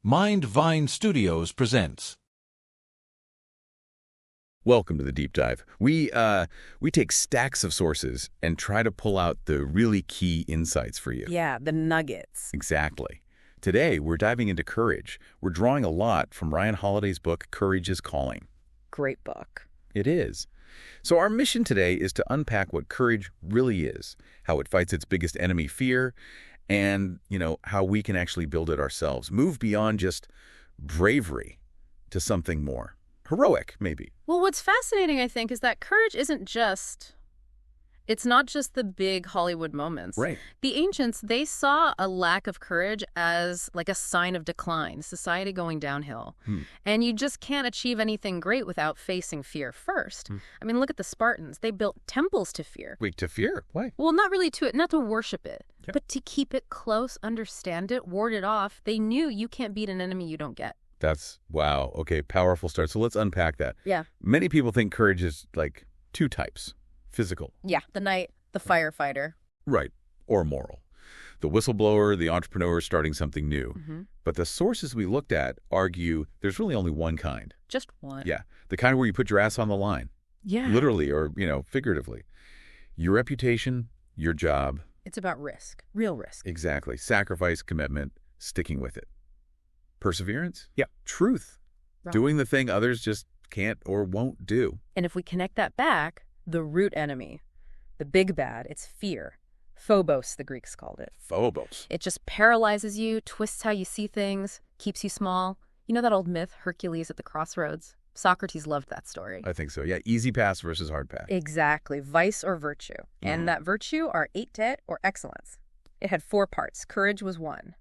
Mind Vine Studios presents. Welcome to the deep dive. We take stacks of sources and try to pull out the really key insights for you. Yeah, the nuggets. Exactly. Today, we're diving into courage. We're drawing a lot from Ryan Holiday's book, Courage is Calling. Great book. It is. So our mission today is to unpack what courage really is, how it fights its biggest enemy, fear, and, how we can actually build it ourselves. Move beyond just bravery to something more. Heroic, maybe. Well, what's fascinating, I think, is that courage it's not just the big Hollywood moments. Right. The ancients, they saw a lack of courage as like a sign of decline, society going downhill. And you just can't achieve anything great without facing fear first. I mean, look at the Spartans. They built temples to fear. Wait, to fear? Why? Well, not really not to worship it, Yeah. but to keep it close, understand it, ward it off. They knew you can't beat an enemy you don't get. Wow. Okay, powerful start. So let's unpack that. Yeah. Many people think courage is like two types. Physical. Yeah, the knight, the firefighter. Right. Or moral. The whistleblower, the entrepreneur starting something new. But the sources we looked at argue there's really only one kind. Just one. Yeah. The kind where you put your ass on the line. Yeah. Literally or, figuratively. Your reputation, your job. It's about risk. Real risk. Exactly. Sacrifice, commitment, sticking with it. Perseverance? Yeah. Truth. Right. Doing the thing others just can't or won't do. And if we connect that back, the root enemy, the big bad, it's fear. Phobos, the Greeks called it. Phobos. It just paralyzes you, twists how you see things, keeps you small. You know that old myth, Hercules at the crossroads? Socrates loved that story. I think so. Yeah. Easy pass versus hard pass. Exactly. Vice or virtue. And that virtue are ate or excellence. It had 4 parts. Courage was 1.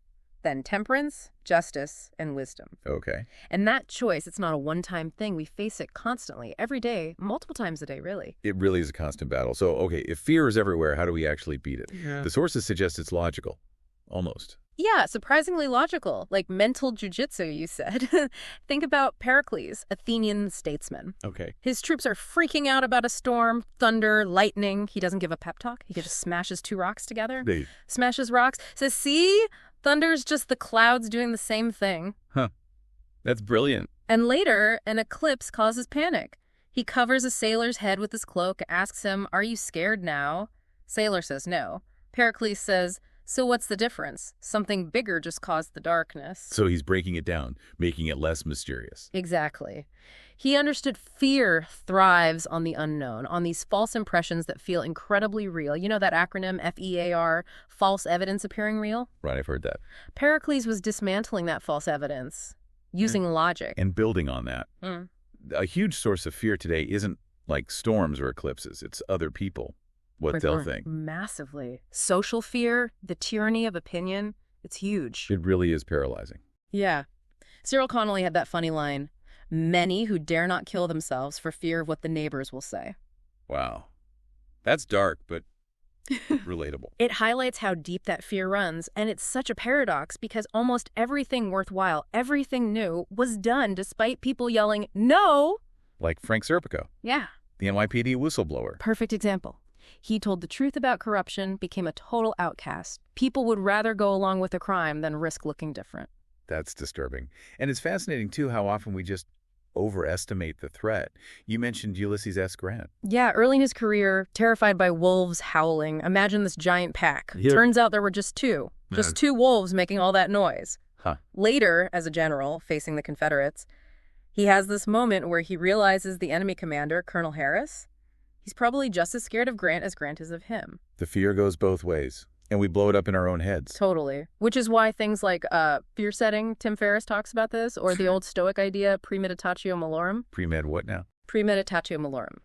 Then temperance, justice, and wisdom. Okay. And that choice, it's not a one-time thing. We face it constantly, every day, multiple times a day, really. It really is a constant battle. So, okay, if fear is everywhere, how do we actually beat it? Yeah. The sources suggest it's logical. Almost. Yeah, surprisingly logical. Like mental jujitsu, you said. Think about Pericles, Athenian statesman. Okay. His troops are freaking out about a storm, thunder, lightning. He doesn't give a pep talk. He just smashes 2 rocks together. Smashes rocks. Says, see? Thunder's just the clouds doing the same thing. Huh. That's brilliant. And later, an eclipse causes panic. He covers a sailor's head with his cloak, asks him, "Are you scared now?" Sailor says no. Pericles says, "So what's the difference? Something bigger just caused the darkness." So he's breaking it down, making it less mysterious. Exactly. He understood fear thrives on the unknown, on these false impressions that feel incredibly real. You know that acronym FEAR, false evidence appearing real? Right, I've heard that. Pericles was dismantling that false evidence using logic. And building on that. A huge source of fear today isn't like storms or eclipses. It's other people, what they'll think. Massively. Social fear, the tyranny of opinion, it's huge. It really is paralyzing. Yeah. Cyril Connolly had that funny line, "Many who dare not kill themselves for fear of what the neighbors will say." Wow. That's dark, but relatable. It highlights how deep that fear runs, and it's such a paradox because almost everything worthwhile, everything new, was done despite people yelling, "No!" Like Frank Serpico, Yeah. the NYPD whistleblower. Perfect example. He told the truth about corruption, became a total outcast. People would rather go along with a crime than risk looking different. That's disturbing. And it's fascinating, too, how often we just overestimate the threat. You mentioned Ulysses S. Grant. Yeah, early in his career, terrified by wolves howling. Imagine this giant pack. Yeah. Turns out there were just 2. Just 2 wolves making all that noise. Huh. Later, as a general facing the Confederates, he has this moment where he realizes the enemy commander, Colonel Harris, he's probably just as scared of Grant as Grant is of him. The fear goes both ways, and we blow it up in our own heads. Totally. Which is why things like fear setting, Tim Ferriss talks about this, or the old Stoic idea, premeditatio malorum. Pre-med what now? Premeditatio malorum.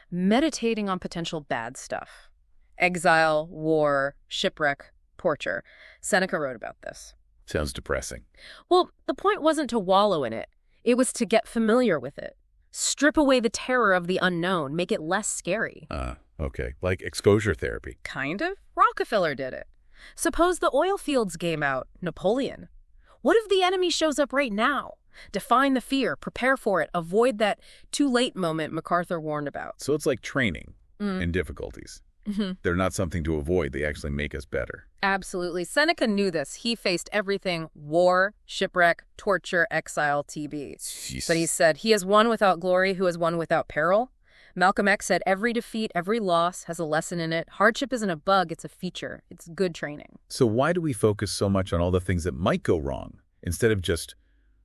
Meditating on potential bad stuff. Exile, war, shipwreck, torture. Seneca wrote about this. Sounds depressing. Well, the point wasn't to wallow in it. It was to get familiar with it. Strip away the terror of the unknown, make it less scary. Okay. Like exposure therapy. Kind of. Rockefeller did it. Suppose the oil fields game out. Napoleon. What if the enemy shows up right now? Define the fear, prepare for it, avoid that too late moment MacArthur warned about. So it's like training in difficulties. They're not something to avoid. They actually make us better. Absolutely. Seneca knew this. He faced everything: war, shipwreck, torture, exile, TB. Jeez. But he said, he has won without glory who has won without peril. Malcolm X said, every defeat, every loss has a lesson in it. Hardship isn't a bug, it's a feature. It's good training. So why do we focus so much on all the things that might go wrong instead of just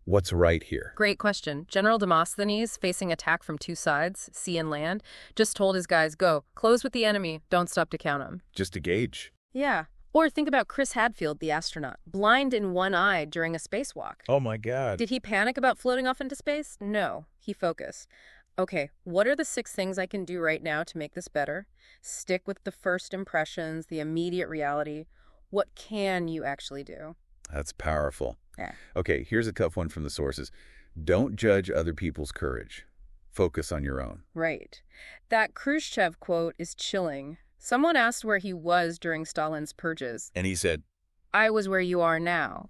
what's right here? Great question. General Demosthenes, facing attack from two sides, sea and land, just told his guys, go, close with the enemy, don't stop to count them. Just to gauge. Yeah. Or think about Chris Hadfield, the astronaut, blind in one eye during a spacewalk. Oh my God. Did he panic about floating off into space? No, he focused. Okay, what are the 6 things I can do right now to make this better? Stick with the first impressions, the immediate reality. What can you actually do? That's powerful. Yeah. Okay, here's a tough one from the sources. Don't judge other people's courage. Focus on your own. Right. That Khrushchev quote is chilling. Someone asked where he was during Stalin's purges. And he said, I was where you are now.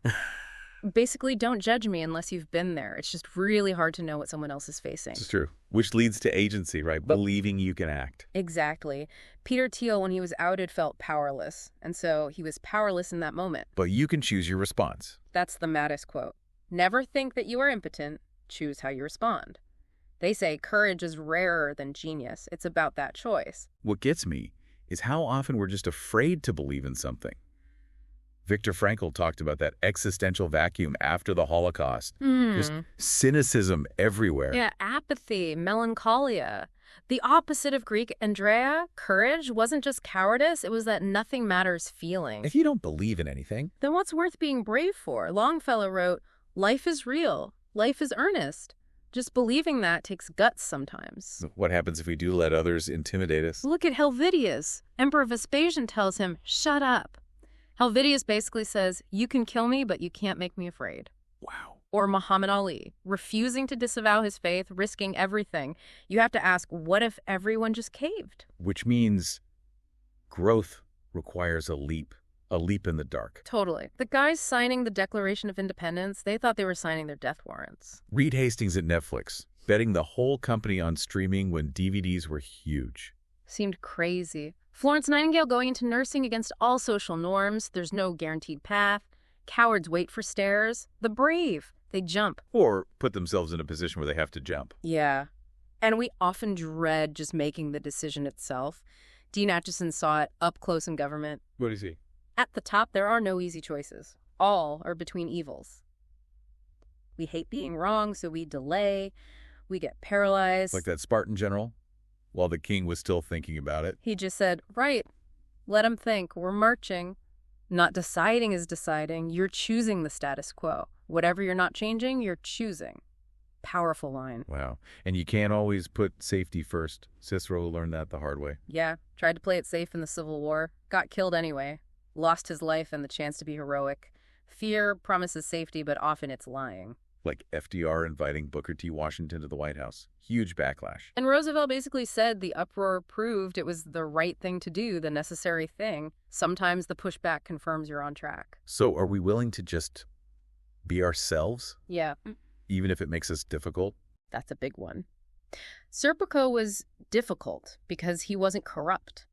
Basically, don't judge me unless you've been there. It's just really hard to know what someone else is facing. it's true. Which leads to agency, right? Believing you can act. Exactly. Peter Thiel, when he was outed, felt powerless. And so he was powerless in that moment. But you can choose your response. That's the Mattis quote. Never think that you are impotent. Choose how you respond. They say courage is rarer than genius. It's about that choice. What gets me is how often we're just afraid to believe in something. Viktor Frankl talked about that existential vacuum after the Holocaust. Just cynicism everywhere. Yeah, apathy, melancholia. The opposite of Greek Andrea, courage, wasn't just cowardice, it was that nothing matters feeling. If you don't believe in anything, Then what's worth being brave for? Longfellow wrote, life is real, life is earnest. Just believing that takes guts sometimes. what happens if we do let others intimidate us? Look at Helvidius. Emperor Vespasian tells him, shut up. Helvidius basically says, you can kill me, but you can't make me afraid. Wow. Or Muhammad Ali, refusing to disavow his faith, risking everything. You have to ask, what if everyone just caved? Which means growth requires a leap in the dark. Totally. The guys signing the Declaration of Independence, they thought they were signing their death warrants. Reed Hastings at Netflix, betting the whole company on streaming when DVDs were huge. Seemed crazy. Florence Nightingale going into nursing against all social norms. There's no guaranteed path. Cowards wait for stairs. The brave, they jump. Or put themselves in a position where they have to jump. Yeah. And we often dread just making the decision itself. Dean Acheson saw it up close in government. What do you see? At the top, there are no easy choices. All are between evils. We hate being wrong, so we delay. We get paralyzed. Like that Spartan general, while the king was still thinking about it. He just said, right, let him think. We're marching. Not deciding is deciding. You're choosing the status quo. Whatever you're not changing, you're choosing. Powerful line. Wow. And you can't always put safety first. Cicero learned that the hard way. Yeah, tried to play it safe in the Civil War. Got killed anyway. Lost his life and the chance to be heroic. Fear promises safety, but often it's lying. Like FDR inviting Booker T. Washington to the White House. Huge backlash. And Roosevelt basically said the uproar proved it was the right thing to do, the necessary thing. Sometimes the pushback confirms you're on track. So are we willing to just be ourselves, Yeah, even if it makes us difficult? that's a big one. Serpico was difficult because he wasn't corrupt.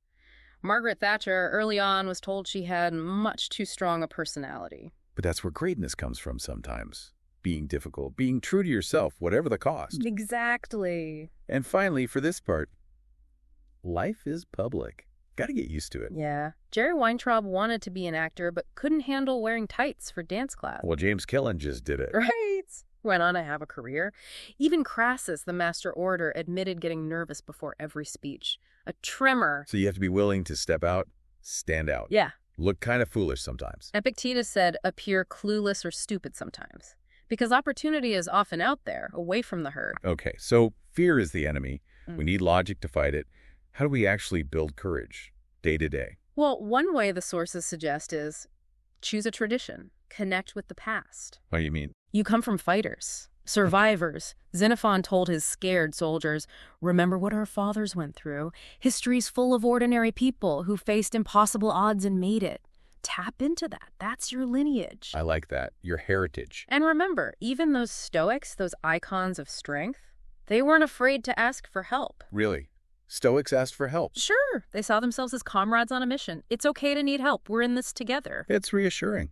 Margaret Thatcher early on was told she had much too strong a personality. But that's where greatness comes from sometimes. Being difficult, being true to yourself, whatever the cost. Exactly. And finally, for this part, life is public. Got to get used to it. Yeah. Jerry Weintraub wanted to be an actor, but couldn't handle wearing tights for dance class. Well, James Killen just did it. Right. Went on to have a career. Even Crassus, the master orator, admitted getting nervous before every speech. A tremor. So you have to be willing to step out, stand out. Yeah. Look kind of foolish sometimes. Epictetus said, appear clueless or stupid sometimes. Because opportunity is often out there, away from the herd. Okay, so fear is the enemy. We need logic to fight it. How do we actually build courage day to day? Well, one way the sources suggest is choose a tradition. Connect with the past. What do you mean? You come from fighters, survivors. Xenophon told his scared soldiers, remember what our fathers went through. History's full of ordinary people who faced impossible odds and made it. Tap into that. That's your lineage. I like that. Your heritage. And remember, even those Stoics, those icons of strength, they weren't afraid to ask for help. Really? Stoics asked for help. Sure, they saw themselves as comrades on a mission. It's okay to need help. We're in this together. It's reassuring.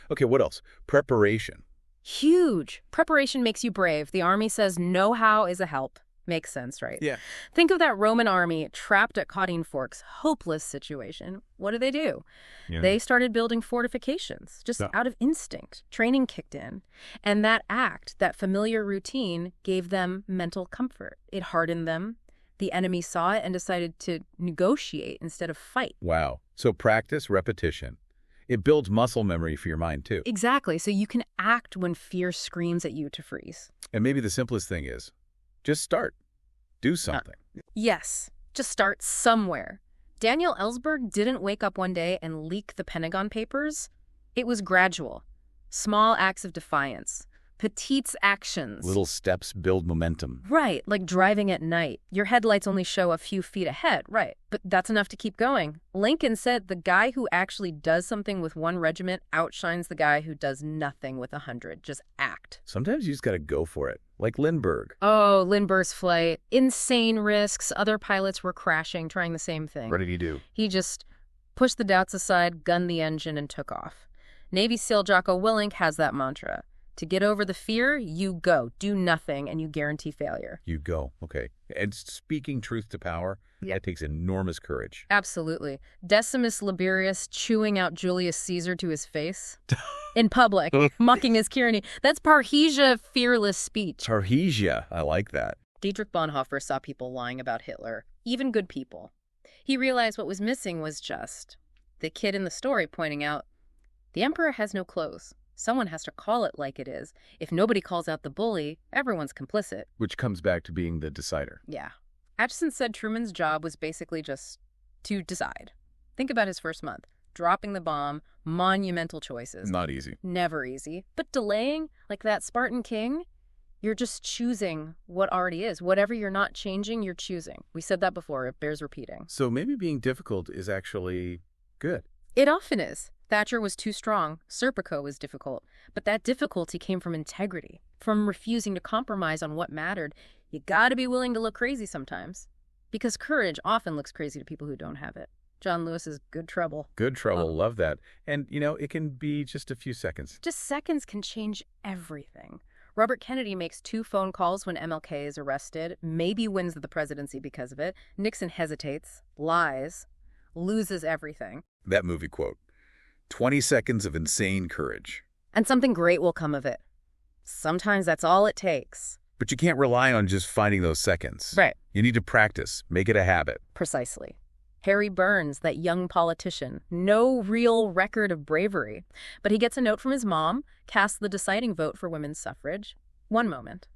Okay, what else? Preparation. Huge. Preparation makes you brave. The army says know-how is a help. Makes sense, right? Yeah. Think of that Roman army trapped at Caudine Forks. Hopeless situation. What do? Yeah. They started building fortifications, just out of instinct. Training kicked in. And that act, that familiar routine, gave them mental comfort. It hardened them. The enemy saw it and decided to negotiate instead of fight. Wow. So practice, repetition. It builds muscle memory for your mind, too. Exactly. So you can act when fear screams at you to freeze. And maybe the simplest thing is, just start. Do something. Yes. Just start somewhere. Daniel Ellsberg didn't wake up one day and leak the Pentagon Papers. It was gradual. Small acts of defiance. Petites actions. Little steps build momentum. Right, like driving at night. Your headlights only show a few feet ahead, right? But that's enough to keep going. Lincoln said the guy who actually does something with one regiment outshines the guy who does nothing with 100. Just act. Sometimes you just got to go for it. Like Lindbergh. Oh, Lindbergh's flight. Insane risks. Other pilots were crashing, trying the same thing. What did he do? He just pushed the doubts aside, gunned the engine, and took off. Navy SEAL Jocko Willink has that mantra. To get over the fear, you go. Do nothing, and you guarantee failure. You go. Okay. And speaking truth to power, that takes enormous courage. Absolutely. Decimus Liberius chewing out Julius Caesar to his face in public, mocking his tyranny. That's parrhesia, fearless speech. Parrhesia. I like that. Dietrich Bonhoeffer saw people lying about Hitler, even good people. He realized what was missing was just the kid in the story pointing out, the emperor has no clothes. Someone has to call it like it is. If nobody calls out the bully, everyone's complicit. Which comes back to being the decider. Yeah. Acheson said Truman's job was basically just to decide. Think about his first month. Dropping the bomb, monumental choices. Not easy. Never easy. But delaying, like that Spartan king, you're just choosing what already is. Whatever you're not changing, you're choosing. We said that before. It bears repeating. So maybe being difficult is actually good. It often is. Thatcher was too strong. Serpico was difficult. But that difficulty came from integrity, from refusing to compromise on what mattered. You gotta be willing to look crazy sometimes. Because courage often looks crazy to people who don't have it. John Lewis's Good Trouble. Good trouble. Love that. And, it can be just a few seconds. Just seconds can change everything. Robert Kennedy makes 2 phone calls when MLK is arrested, maybe wins the presidency because of it. Nixon hesitates, lies, loses everything. That movie quote. 20 seconds of insane courage. And something great will come of it. Sometimes that's all it takes. But you can't rely on just finding those seconds. Right. You need to practice. Make it a habit. Precisely. Harry Burns, that young politician, no real record of bravery. But he gets a note from his mom, casts the deciding vote for women's suffrage. One moment.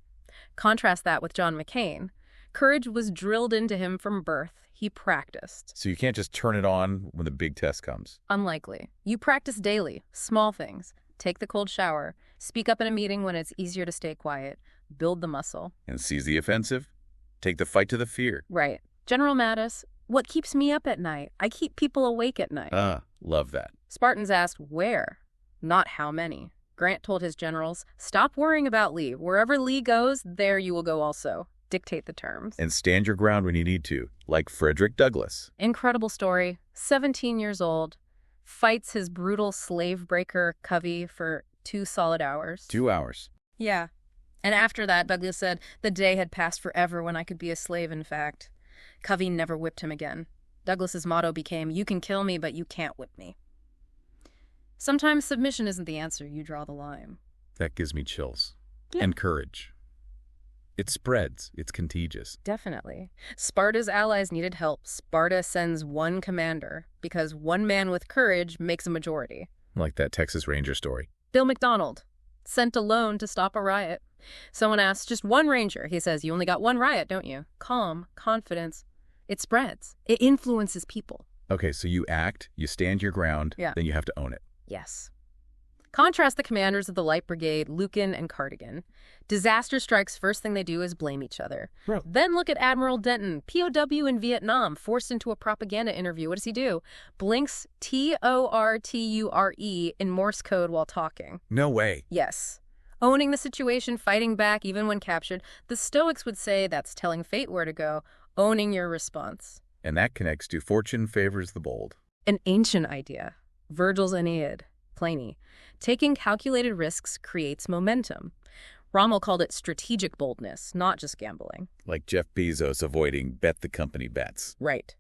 Contrast that with John McCain. Courage was drilled into him from birth. He practiced. So you can't just turn it on when the big test comes. Unlikely. You practice daily. Small things. Take the cold shower. Speak up in a meeting when it's easier to stay quiet. Build the muscle. And seize the offensive. Take the fight to the fear. Right. General Mattis, what keeps me up at night? I keep people awake at night. Love that. Spartans asked where, not how many. Grant told his generals, stop worrying about Lee. Wherever Lee goes, there you will go also. Dictate the terms. And stand your ground when you need to, like Frederick Douglass. Incredible story. 17 years old. Fights his brutal slave breaker, Covey, for 2 solid hours. 2 hours. Yeah. And after that, Douglass said, the day had passed forever when I could be a slave, in fact. Covey never whipped him again. Douglass's motto became, you can kill me, but you can't whip me. Sometimes submission isn't the answer. You draw the line. That gives me chills. Yeah. And courage. It spreads. It's contagious. Definitely. Sparta's allies needed help. Sparta sends one commander because one man with courage makes a majority. Like that Texas Ranger story. Bill McDonald, sent alone to stop a riot. Someone asks, just one ranger. He says, you only got one riot, don't you? Calm, confidence. It spreads. It influences people. Okay, so you act, you stand your ground, then you have to own it. Yes. Contrast the commanders of the Light Brigade, Lucan and Cardigan. Disaster strikes, first thing they do is blame each other. Bro. Then look at Admiral Denton, POW in Vietnam, forced into a propaganda interview. What does he do? Blinks TORTURE in Morse code while talking. No way. Yes. Owning the situation, fighting back even when captured. The Stoics would say that's telling fate where to go, owning your response. And that connects to fortune favors the bold. An ancient idea. Virgil's Aeneid, Pliny. Taking calculated risks creates momentum. Rommel called it strategic boldness, not just gambling. Like Jeff Bezos avoiding bet the company bets. Right.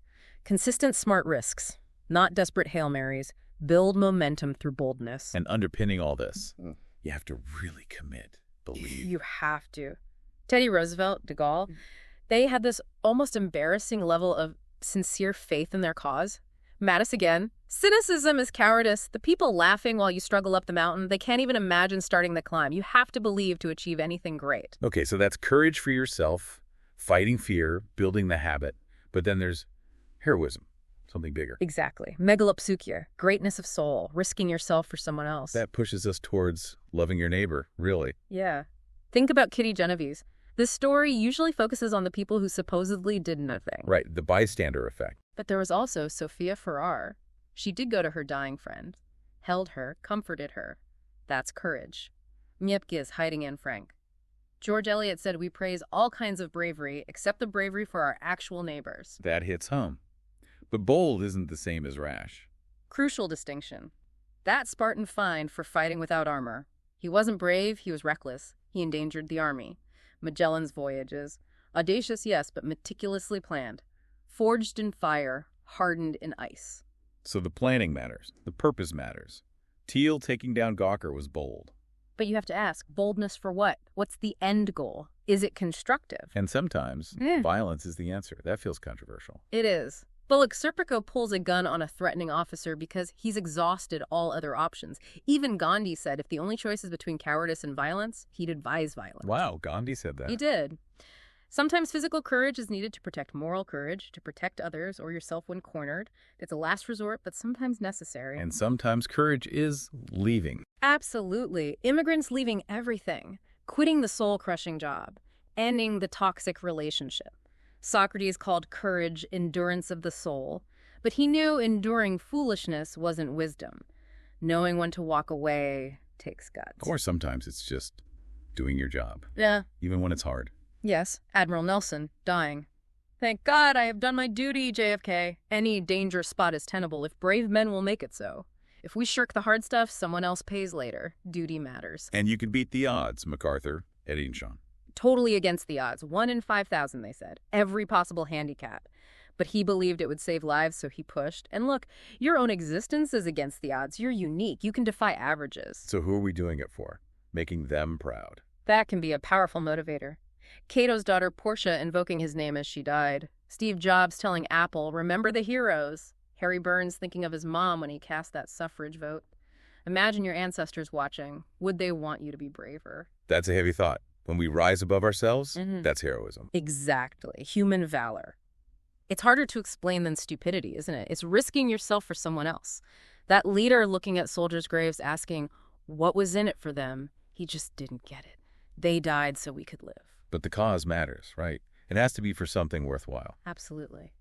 Consistent smart risks, not desperate Hail Marys. Build momentum through boldness. And underpinning all this, you have to really commit, believe. You have to. Teddy Roosevelt, De Gaulle, they had this almost embarrassing level of sincere faith in their cause. Mattis again. Cynicism is cowardice. The people laughing while you struggle up the mountain, they can't even imagine starting the climb. You have to believe to achieve anything great. Okay, so that's courage for yourself, fighting fear, building the habit. But then there's heroism, something bigger. Exactly. Megalopsychia, greatness of soul, risking yourself for someone else. That pushes us towards loving your neighbor, really. Yeah. Think about Kitty Genovese. This story usually focuses on the people who supposedly did nothing. Right, the bystander effect. But there was also Sophia Farrar. She did go to her dying friend, held her, comforted her. That's courage. Miepke is hiding Anne Frank. George Eliot said we praise all kinds of bravery except the bravery for our actual neighbors. That hits home. But bold isn't the same as rash. Crucial distinction. That Spartan fined for fighting without armor. He wasn't brave, he was reckless. He endangered the army. Magellan's voyages. Audacious, yes, but meticulously planned. Forged in fire, hardened in ice. So the planning matters. The purpose matters. Teal taking down Gawker was bold. But you have to ask, boldness for what? What's the end goal? Is it constructive? And sometimes violence is the answer. That feels controversial. It is. But look, Serpico pulls a gun on a threatening officer because he's exhausted all other options. Even Gandhi said if the only choice is between cowardice and violence, he'd advise violence. Wow, Gandhi said that. He did. Sometimes physical courage is needed to protect moral courage, to protect others or yourself when cornered. It's a last resort, but sometimes necessary. And sometimes courage is leaving. Absolutely. Immigrants leaving everything, quitting the soul-crushing job, ending the toxic relationship. Socrates called courage endurance of the soul, but he knew enduring foolishness wasn't wisdom. Knowing when to walk away takes guts. Or sometimes it's just doing your job. Yeah. Even when it's hard. Yes, Admiral Nelson, dying. Thank God I have done my duty, JFK. Any danger spot is tenable if brave men will make it so. If we shirk the hard stuff, someone else pays later. Duty matters. And you can beat the odds, MacArthur, Eddie and Sean. Totally against the odds. 1 in 5,000, they said. Every possible handicap. But he believed it would save lives, so he pushed. And look, your own existence is against the odds. You're unique. You can defy averages. So who are we doing it for? Making them proud. That can be a powerful motivator. Cato's daughter Portia invoking his name as she died. Steve Jobs telling Apple, remember the heroes. Harry Burns thinking of his mom when he cast that suffrage vote. Imagine your ancestors watching. Would they want you to be braver? That's a heavy thought. When we rise above ourselves, that's heroism. Exactly. Human valor. It's harder to explain than stupidity, isn't it? It's risking yourself for someone else. That leader looking at soldiers' graves asking what was in it for them, he just didn't get it. They died so we could live. But the cause matters, right? It has to be for something worthwhile. Absolutely.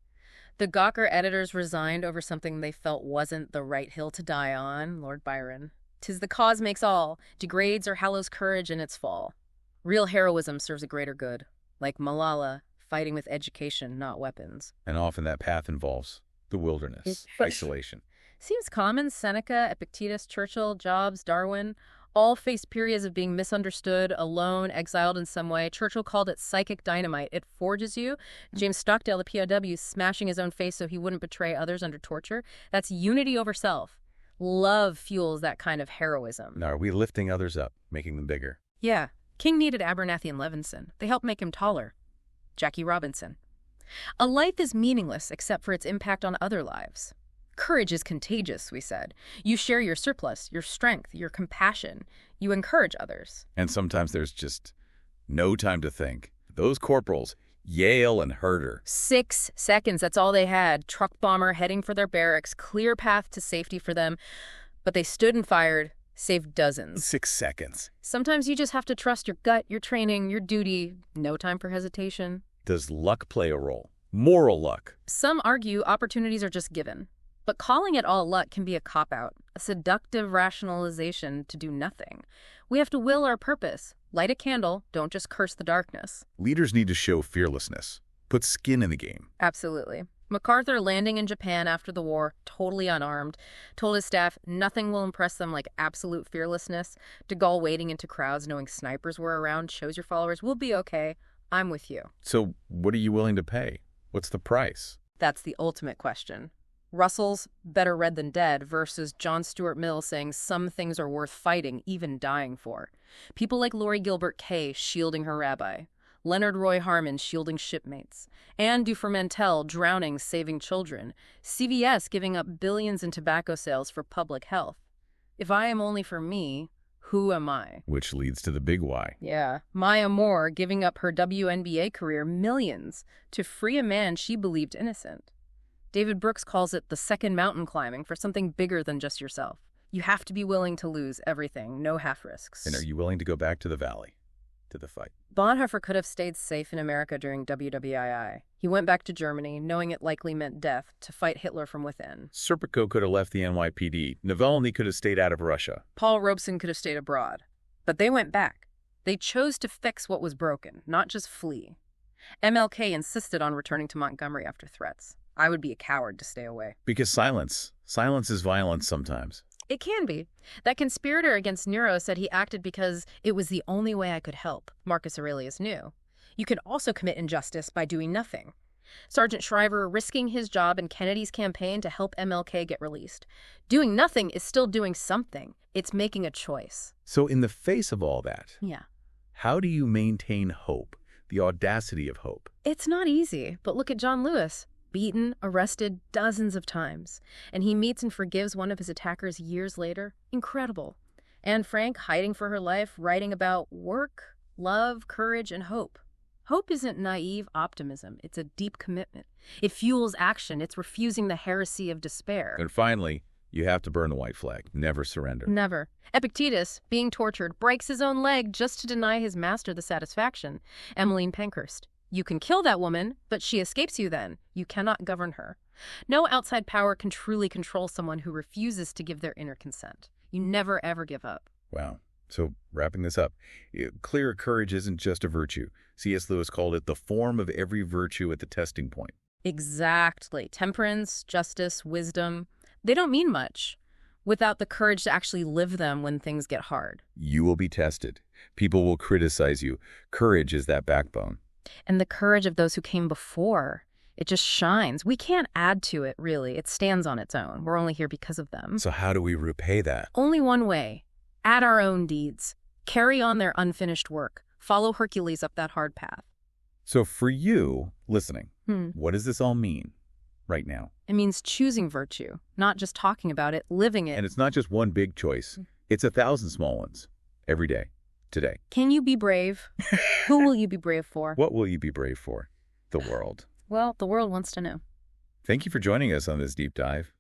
The Gawker editors resigned over something they felt wasn't the right hill to die on, Lord Byron. 'Tis the cause makes all, degrades or hallows courage in its fall. Real heroism serves a greater good, like Malala, fighting with education, not weapons. And often that path involves the wilderness, isolation. Seems common. Seneca, Epictetus, Churchill, Jobs, Darwin, all faced periods of being misunderstood, alone, exiled in some way. Churchill called it psychic dynamite. It forges you. James Stockdale, the POW, smashing his own face so he wouldn't betray others under torture. That's unity over self. Love fuels that kind of heroism. Now, are we lifting others up, making them bigger? Yeah. King needed Abernathy and Levinson. They helped make him taller. Jackie Robinson. A life is meaningless except for its impact on other lives. Courage is contagious, we said. You share your surplus, your strength, your compassion. You encourage others. And sometimes there's just no time to think. Those corporals, Yale and Herder. 6 seconds, that's all they had. Truck bomber heading for their barracks, clear path to safety for them. But they stood and fired, saved dozens. 6 seconds. Sometimes you just have to trust your gut, your training, your duty. No time for hesitation. Does luck play a role? Moral luck. Some argue opportunities are just given. But calling it all luck can be a cop-out, a seductive rationalization to do nothing. We have to will our purpose. Light a candle, don't just curse the darkness. Leaders need to show fearlessness, put skin in the game. Absolutely. MacArthur landing in Japan after the war, totally unarmed, told his staff nothing will impress them like absolute fearlessness. De Gaulle wading into crowds knowing snipers were around shows your followers, we'll be okay. I'm with you. So what are you willing to pay? What's the price? That's the ultimate question. Russell's better read than dead versus John Stuart Mill saying some things are worth fighting, even dying for. People like Lori Gilbert Kay shielding her rabbi. Leonard Roy Harmon shielding shipmates. Anne Dufourmentel drowning, saving children. CVS giving up billions in tobacco sales for public health. If I am only for me, who am I? Which leads to the big why. Yeah. Maya Moore giving up her WNBA career, millions, to free a man she believed innocent. David Brooks calls it the second mountain climbing for something bigger than just yourself. You have to be willing to lose everything, no half risks. And are you willing to go back to the valley, to the fight? Bonhoeffer could have stayed safe in America during WWII. He went back to Germany, knowing it likely meant death, to fight Hitler from within. Serpico could have left the NYPD. Navalny could have stayed out of Russia. Paul Robeson could have stayed abroad. But they went back. They chose to fix what was broken, not just flee. MLK insisted on returning to Montgomery after threats. I would be a coward to stay away. Because silence is violence sometimes. It can be. That conspirator against Nero said he acted because it was the only way I could help. Marcus Aurelius knew. You can also commit injustice by doing nothing. Sergeant Shriver risking his job in Kennedy's campaign to help MLK get released. Doing nothing is still doing something. It's making a choice. So in the face of all that, Yeah. how do you maintain hope, the audacity of hope? It's not easy, but look at John Lewis. Beaten, arrested dozens of times, and he meets and forgives one of his attackers years later. Incredible. Anne Frank hiding for her life, writing about work, love, courage, and hope. Hope isn't naive optimism. It's a deep commitment. It fuels action. It's refusing the heresy of despair. And finally, you have to burn the white flag. Never surrender. Never. Epictetus, being tortured, breaks his own leg just to deny his master the satisfaction. Emmeline Pankhurst. You can kill that woman, but she escapes you then. You cannot govern her. No outside power can truly control someone who refuses to give their inner consent. You never, ever give up. Wow. So wrapping this up, clear courage isn't just a virtue. C.S. Lewis called it the form of every virtue at the testing point. Exactly. Temperance, justice, wisdom, they don't mean much without the courage to actually live them when things get hard. You will be tested. People will criticize you. Courage is that backbone. And the courage of those who came before, it just shines. We can't add to it, really. It stands on its own. We're only here because of them. So how do we repay that? Only one way. Add our own deeds. Carry on their unfinished work. Follow Hercules up that hard path. So for you, listening, what does this all mean right now? It means choosing virtue, not just talking about it, living it. And it's not just one big choice. It's 1,000 small ones every day. Today. Can you be brave? Who will you be brave for? What will you be brave for? The world. Well, the world wants to know. Thank you for joining us on this deep dive.